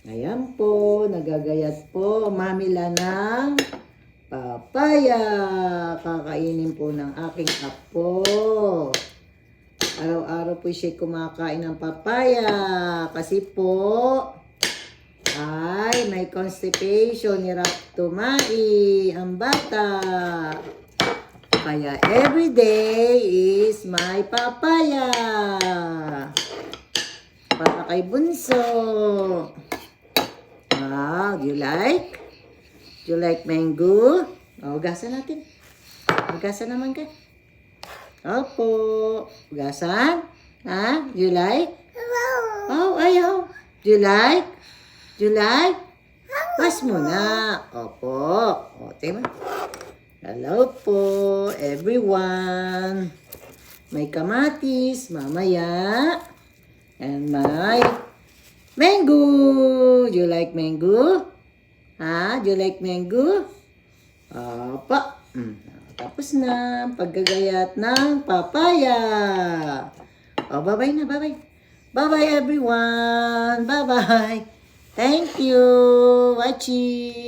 Ayan po, nagagayat po. Mamila ng papaya. Kakainin po ng aking apo. Araw-araw po siya kumakain ng papaya. Kasi po, ay may constipation, hirap tumae ang bata. Kaya everyday is my papaya. Para kay Bunso. Wow, do you like? Do you like mango? O, gasan natin. Gasan naman ka. Opo. Gasan? Ha? Do you like? Oh, ayaw. Do you like? Do you like? Pas mo na. Opo. O, tingnan. Hello po, everyone. May kamatis, mamaya. And may mango. Do you like mango? Ha? Do you like mango? Opo. Tapos na paggagayat ng papaya. O, bye-bye na, bye-bye. Bye-bye, everyone. Bye-bye. Thank you. Watching.